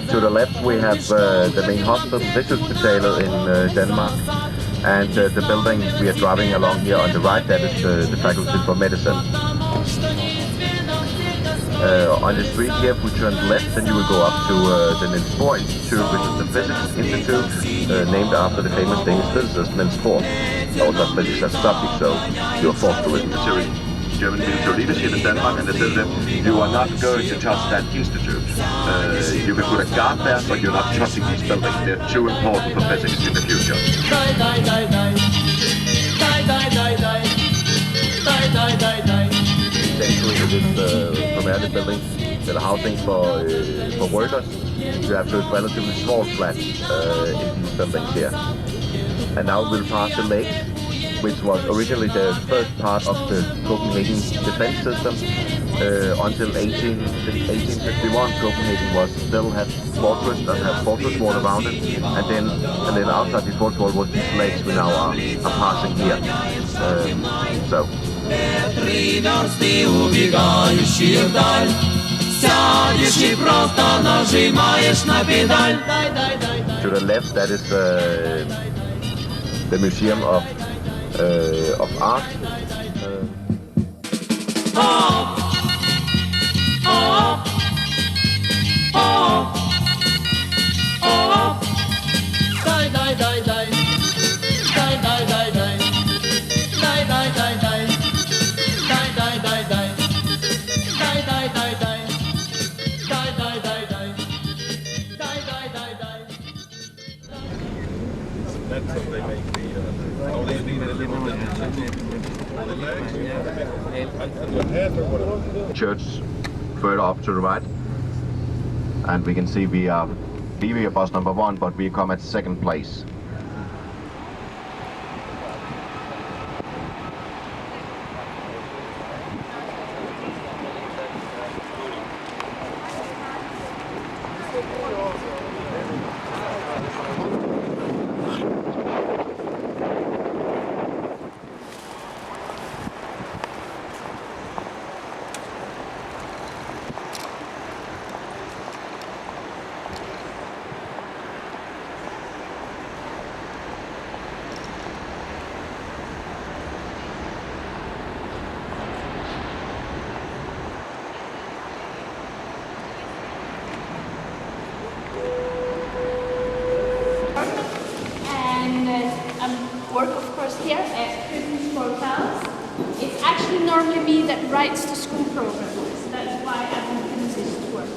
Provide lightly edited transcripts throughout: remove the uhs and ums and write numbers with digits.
To the left we have the main hospital, Rigshospitalet in Denmark, and the building we are driving along here on the right, that is the Faculty for Medicine. On the street here, if we turn left, then you will go up to the Niels Bohr Institute, which is the physics institute named after the famous Danish physicist Niels Bohr. Also a physics as a subject, so you are forced to listen to Syria. German military leadership in Denmark, and they said that you are not going to touch that institute. You can put a guard there, but you're not touching these buildings. They're too important for physics in the future. Essentially, it is primarily building the housing for workers. You have those relatively small flats in these buildings here. And now we'll pass the lake, which was originally the first part of the Copenhagen defense system. Until 1851, Copenhagen was still had fortress and had fortress wall around it, and then outside the fortress wall was these lakes we now are passing here. To the left, that is the Museum of Art. Church further up to the right, and we can see we are leaving bus number 1, but we come at second place. Work, of course, here at Christmas Portals. It's actually normally me that writes the school program, so that's why I'm doing this work.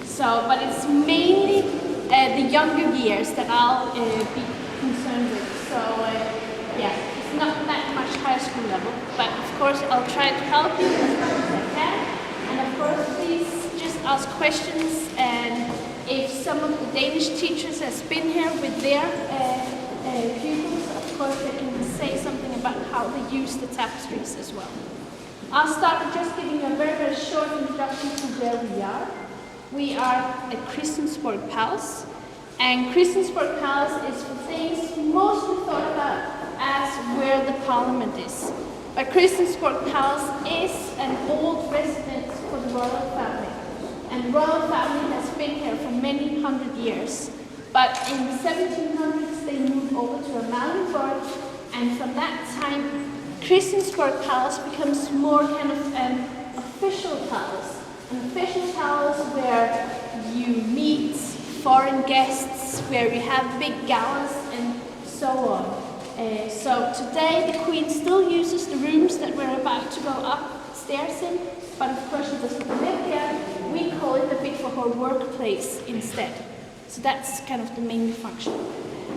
So, but it's mainly the younger years that I'll be concerned with. So, yeah, it's not that much high school level, but of course I'll try to help you as much as I can. And of course, please just ask questions. And if some of the Danish teachers has been here with their pupils, of course they can say something about how they use the tapestries as well. I'll start with just giving you a very, very short introduction to where we are. We are at Christiansborg Palace, and Christiansborg Palace is for things mostly thought about as where the parliament is. But Christiansborg Palace is an old residence for the royal family, and the royal family has been here for many hundred years. But in the 1700s, they moved over to Amalienborg, and from that time, Christiansborg Palace becomes more kind of an official palace. An official palace where you meet foreign guests, where we have big galas, and so on. So today, the Queen still uses the rooms that we're about to go upstairs in, but of course she doesn't live here. We call it a bit for her workplace instead. So that's kind of the main function.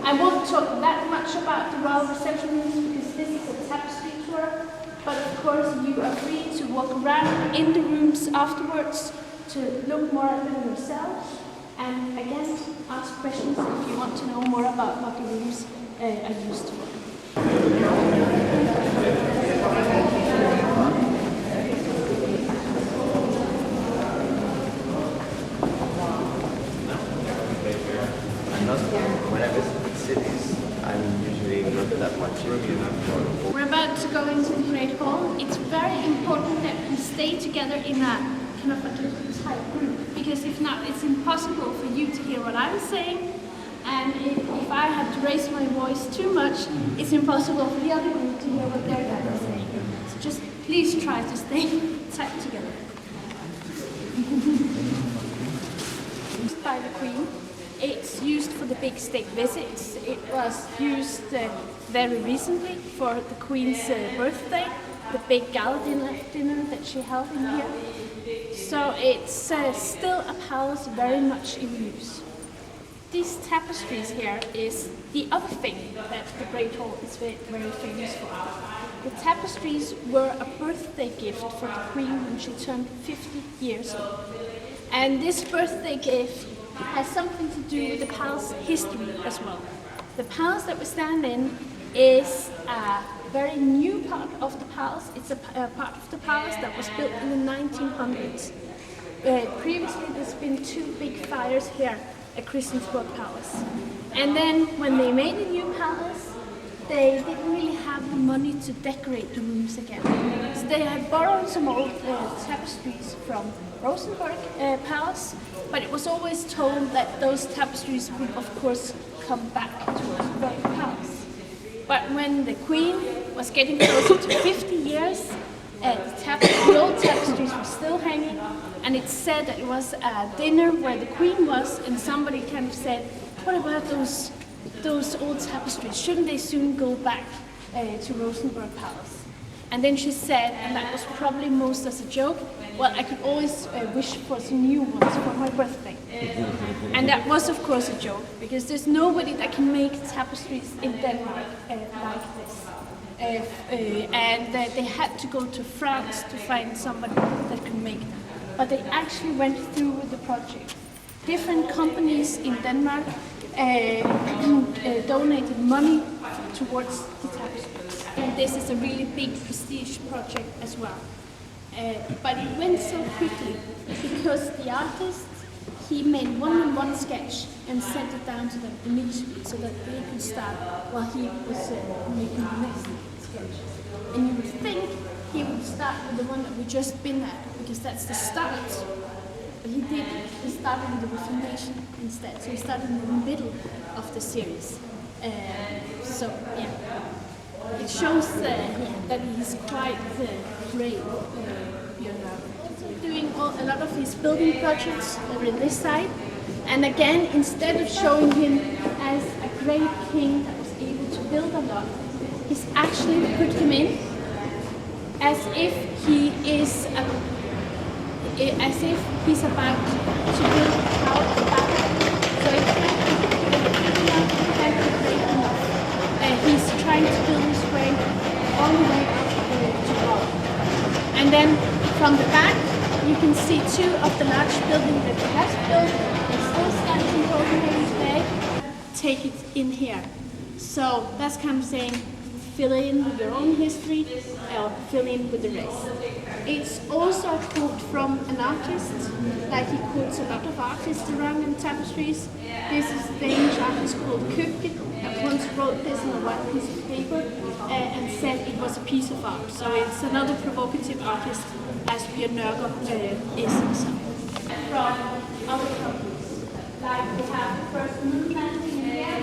I won't talk that much about the royal reception rooms because this is a tapestry tour, but of course you are free to walk around in the rooms afterwards to look more at them yourselves, and again ask questions if you want to know more about what the rooms are used to. When I visit cities, I'm usually not that much. We're about to go into the Great Hall. It's very important that we stay together in a kind of like a tight group, because if not, it's impossible for you to hear what I'm saying, and if I have to raise my voice too much, it's impossible for the other group to hear what they're guys are saying. So just please try to stay tight together. Used by the Queen. It's used for the big state visits. It was used very recently for the Queen's birthday, the big gala dinner that she held in here. So it's still a palace very much in use. These tapestries here is the other thing that the Great Hall is very, very famous for. The tapestries were a birthday gift for the Queen when she turned 50 years old. And this birthday gift has something to do with the palace history as well. The palace that we stand in is a very new part of the palace. It's a part of the palace that was built in the 1900s. Previously there's been two big fires here at Christiansborg Palace. And then when they made a new palace, they didn't really have the money to decorate the rooms again. So they had borrowed some old tapestries from Rosenborg Palace, but it was always told that those tapestries would of course come back to Rosenborg Palace. But when the Queen was getting closer to 50 years, the old tapestries were still hanging, and it's said that it was a dinner where the Queen was, and somebody kind of said, what about those old tapestries? Shouldn't they soon go back to Rosenborg Palace? And then she said, and that was probably most as a joke, well, I could always wish for some new ones for my birthday. And that was of course a joke, because there's nobody that can make tapestries in Denmark like this. And they had to go to France to find somebody that could make them. But they actually went through with the project. Different companies in Denmark donated money towards the tapestries. And this is a really big prestige project as well. But it went so quickly because the artist, he made one sketch and sent it down to them immediately so that they could start while he was making the next sketch. And you would think he would start with the one that we just been at, because that's the start. But he didn't. He started with the Reformation instead. So he started in the middle of the series. So yeah, it shows that he's quite brave. Doing a lot of his building projects over this side, and again, instead of showing him as a great king that was able to build a lot, he's actually put him in as if he is as if he's about to build a tower of Babel. So he's trying to build his way all the way up to Rome. And then from the back, you can see two of the large buildings that he has built. They still stand in Copenhagen today. Take it in here. So that's kind of saying, fill in with your own history, or fill in with the rest. It's also a quote from an artist, like he quotes a lot of artists around in tapestries. This is a Danish artist called Købke that once wrote this on a white piece of paper and said it was a piece of art. So it's another provocative artist, as Bjørn Nørgaard is himself. From other countries, like we have the first moon landing in the air,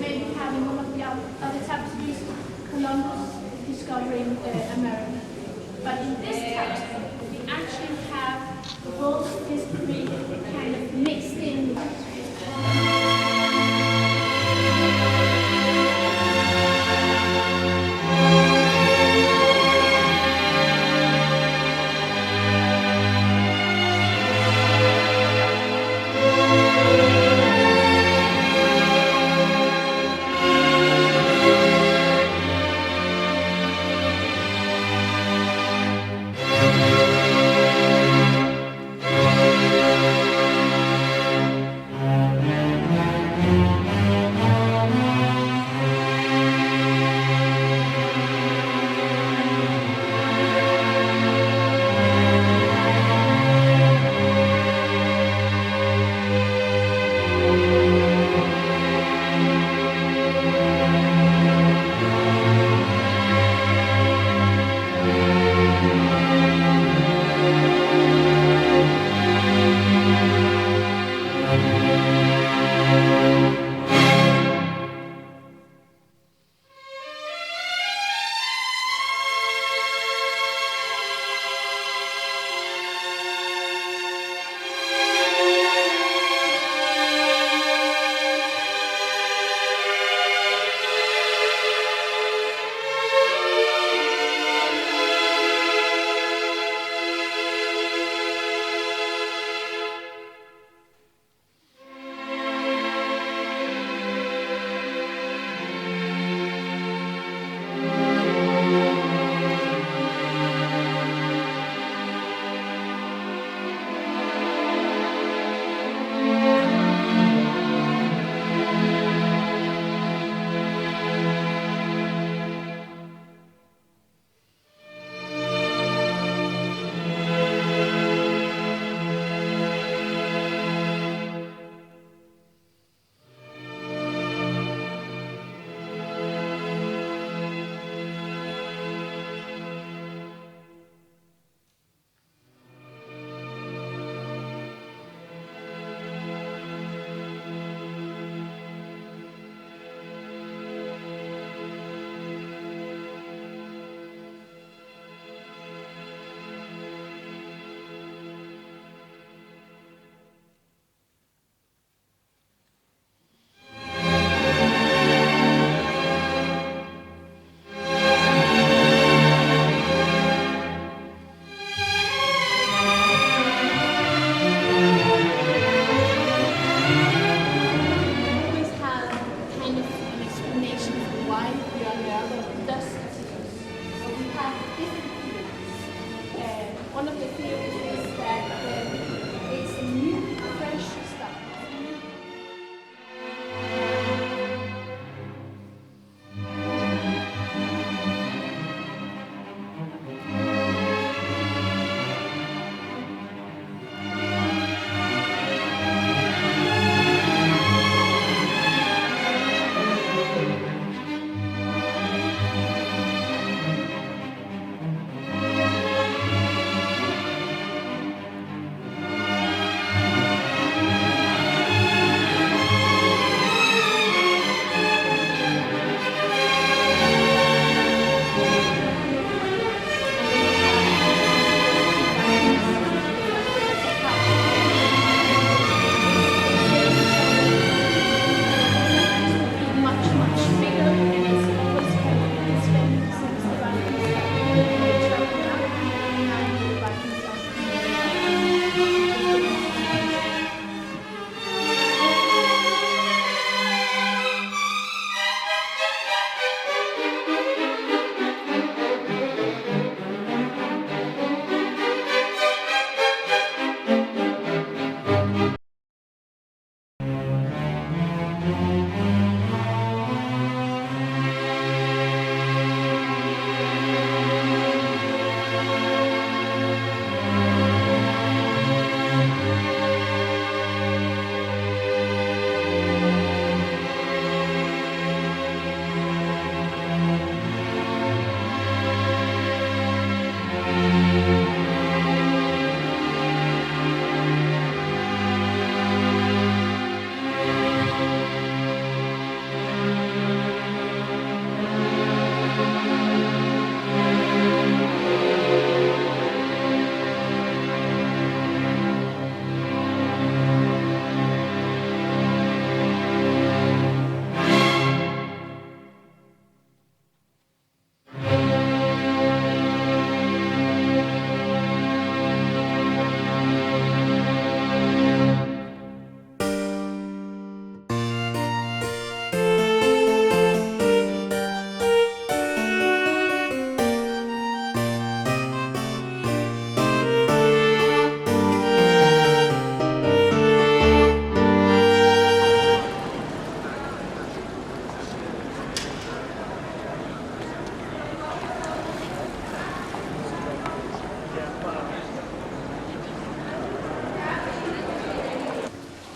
maybe having one of the other tapestries, Columbus discovering America. But in this tapestry, we actually have both history kind of mixed in.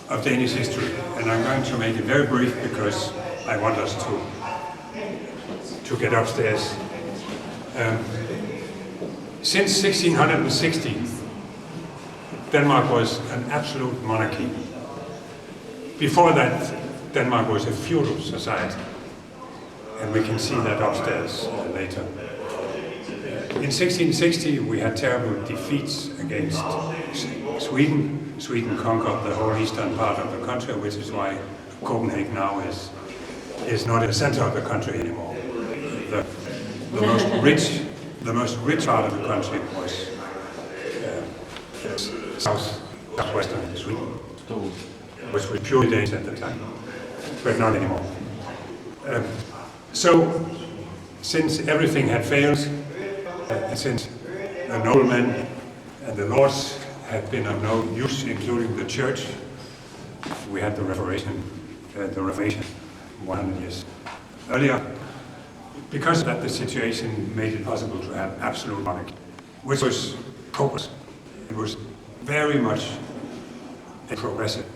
of Danish history, and I'm going to make it very brief because I want us to get upstairs. Since 1660, Denmark was an absolute monarchy. Before that, Denmark was a feudal society, and we can see that upstairs later. In 1660, we had terrible defeats against Sweden. Sweden conquered the whole eastern part of the country, which is why Copenhagen now is not in the center of the country anymore. The most rich part of the country was southwestern Sweden, which was purely Danish at the time, but not anymore. So, since everything had failed, and since the noblemen and the lords had been of no use, including the church, we had the Reformation 100 years earlier. Because of that, the situation made it possible to have absolute monarchy, which was hopeless. It was very much a progressive